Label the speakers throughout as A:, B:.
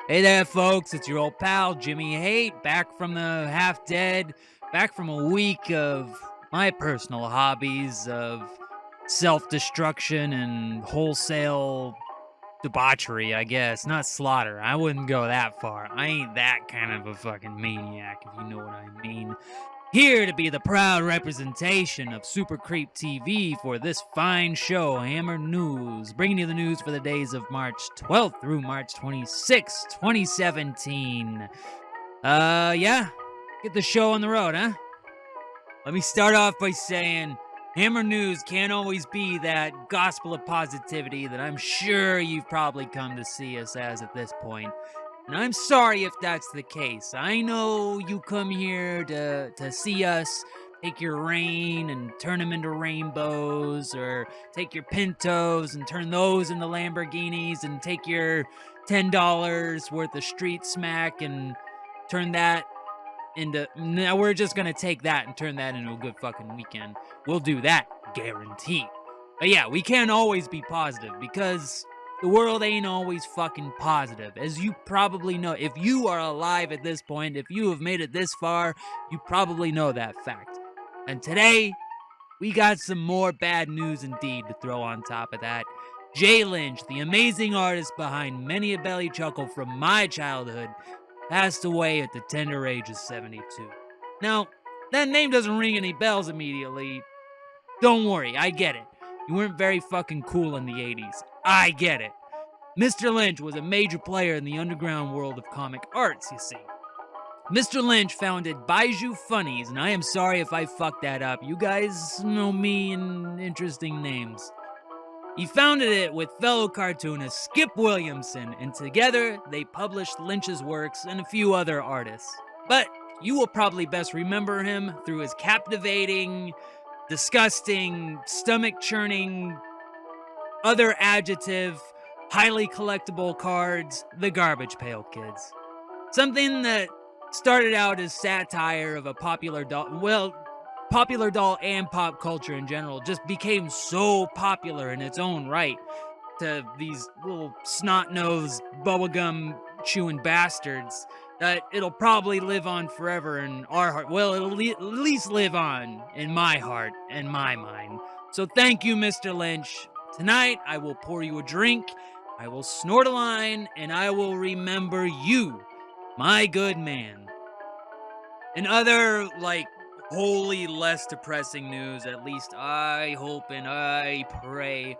A: Hey there, folks. It's your old pal, Jimmy Haight, back from the half dead, back from a week of my personal hobbies of self destruction and wholesale debauchery, I guess. Not slaughter. I wouldn't go that far. I ain't that kind of a fucking maniac, if you know what I mean. Here to be the proud representation of Super Creep TV for this fine show, Hammer News, bringing you the news for the days of March 12th through March 26th, 2017. Yeah, get the show on the road, huh? Let me start off by saying Hammer News can't always be that gospel of positivity that I'm sure you've probably come to see us as at this point. And I'm sorry if that's the case. I know you come here to see us take your rain and turn them into rainbows, or take your Pintos and turn those into Lamborghinis, and take your $10 worth of street smack and turn that into. Now we're just gonna take that and turn that into a good fucking weekend. We'll do that, guaranteed. But yeah, we can't always be positive because the world ain't always fucking positive. As you probably know, if you are alive at this point, if you have made it this far, you probably know that fact. And today, we got some more bad news indeed to throw on top of that. Jay Lynch, the amazing artist behind many a belly chuckle from my childhood, passed away at the tender age of 72. Now, that name doesn't ring any bells immediately. Don't worry, I get it. You weren't very fucking cool in the 80s. I get it. Mr. Lynch was a major player in the underground world of comic arts, you see. Mr. Lynch founded Baiju Funnies, and I am sorry if I fucked that up. You guys know me and interesting names. He founded it with fellow cartoonist Skip Williamson, and together they published Lynch's works and a few other artists. But you will probably best remember him through his captivating, disgusting, stomach-churning, other adjective, highly collectible cards, the Garbage Pail Kids. Something that started out as satire of a popular doll, popular doll and pop culture in general, just became so popular in its own right to these little snot-nosed, bubblegum chewing bastards that it'll probably live on forever in our heart. Well, it'll at least live on in my heart and my mind. So thank you, Mr. Lynch. Tonight, I will pour you a drink, I will snort a line, and I will remember you, my good man. In other, wholly less depressing news, at least I hope and I pray,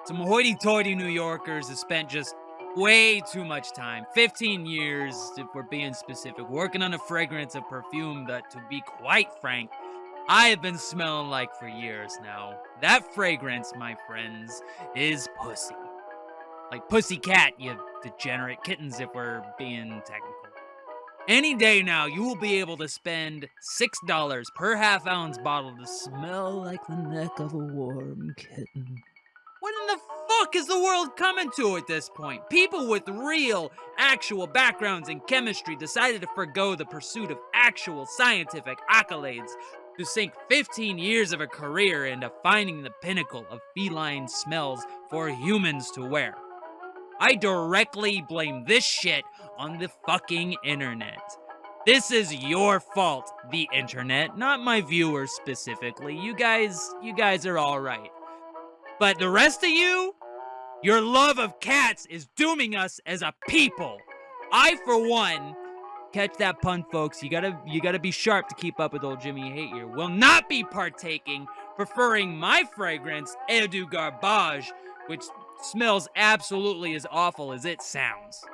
A: some hoity-toity New Yorkers have spent just way too much time, 15 years if we're being specific, working on a fragrance of perfume that, to be quite frank, I have been smelling like for years now. That fragrance, my friends, is pussy. Like pussycat, you degenerate kittens, if we're being technical. Any day now, you will be able to spend $6 per half-ounce bottle to smell like the neck of a warm kitten. What in the fuck is the world coming to at this point? People with real, actual backgrounds in chemistry decided to forgo the pursuit of actual scientific accolades to sink 15 years of a career into finding the pinnacle of feline smells for humans to wear. I directly blame this shit on the fucking internet. This is your fault, the internet, not my viewers specifically. You guys are alright. But the rest of you, your love of cats is dooming us as a people. I, for one, catch that pun, folks. You gotta be sharp to keep up with old Jimmy Haight here. Will not be partaking, preferring my fragrance, Eau du Garbage, which smells absolutely as awful as it sounds.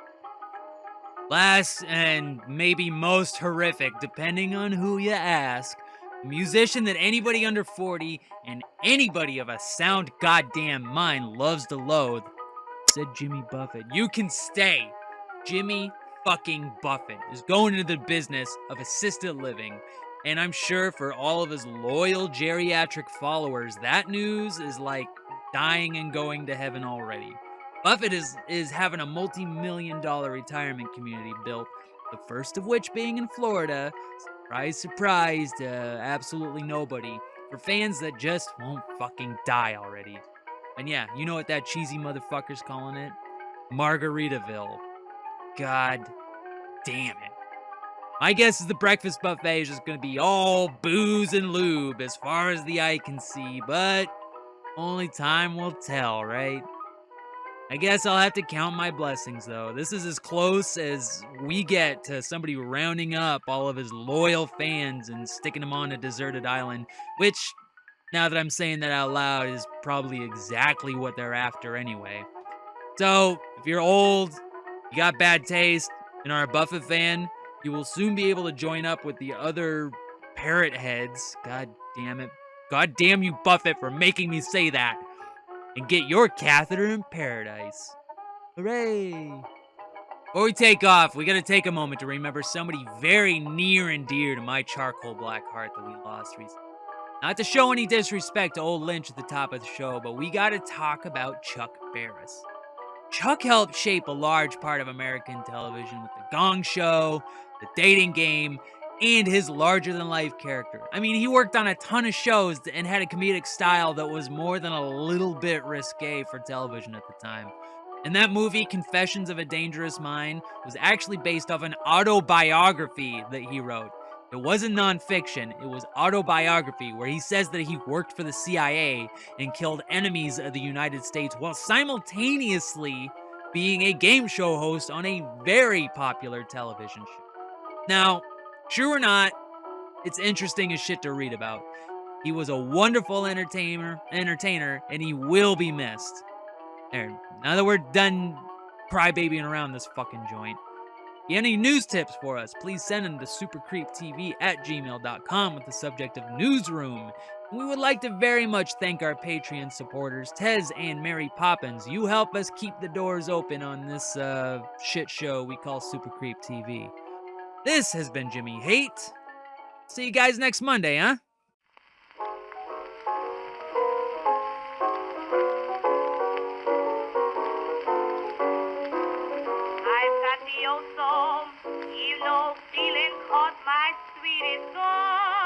A: Last and maybe most horrific, depending on who you ask, a musician that anybody under 40 and anybody of a sound goddamn mind loves to loathe, said Jimmy Buffett. You can stay. Jimmy fucking Buffett is going into the business of assisted living, and I'm sure for all of his loyal geriatric followers, that news is like dying and going to heaven already. Buffett is having a multi-million-dollar retirement community built, the first of which being in Florida, surprise, surprise to absolutely nobody, for fans that just won't fucking die already. And yeah, you know what that cheesy motherfucker's calling it? Margaritaville. God damn it. My guess is the breakfast buffet is just gonna be all booze and lube as far as the eye can see, but only time will tell, right? I guess I'll have to count my blessings, though. This is as close as we get to somebody rounding up all of his loyal fans and sticking them on a deserted island, which, now that I'm saying that out loud, is probably exactly what they're after anyway. So, if you're old, you got bad taste, and are a Buffett fan, you will soon be able to join up with the other parrot heads. God damn it. God damn you, Buffett, for making me say that. And get your catheter in paradise. Hooray! Before we take off, we gotta take a moment to remember somebody very near and dear to my charcoal black heart that we lost recently. Not to show any disrespect to old Lynch at the top of the show, but we gotta talk about Chuck Barris. Chuck helped shape a large part of American television with The Gong Show, The Dating Game, and his larger-than-life character. I mean, he worked on a ton of shows and had a comedic style that was more than a little bit risque for television at the time. And that movie, Confessions of a Dangerous Mind, was actually based off an autobiography that he wrote. It wasn't nonfiction, it was autobiography, where he says that he worked for the CIA and killed enemies of the United States while simultaneously being a game show host on a very popular television show. Now, true or not, it's interesting as shit to read about. He was a wonderful entertainer, and he will be missed. There, now that we're done crybabying around this fucking joint, if you have any news tips for us, please send them to supercreeptv@gmail.com with the subject of Newsroom. We would like to very much thank our Patreon supporters, Tez and Mary Poppins. You help us keep the doors open on this shit show we call Super Creep TV. This has been Jimmy Haight. See you guys next Monday, huh?
B: I've got the old soul, feeling caught my sweetest soul.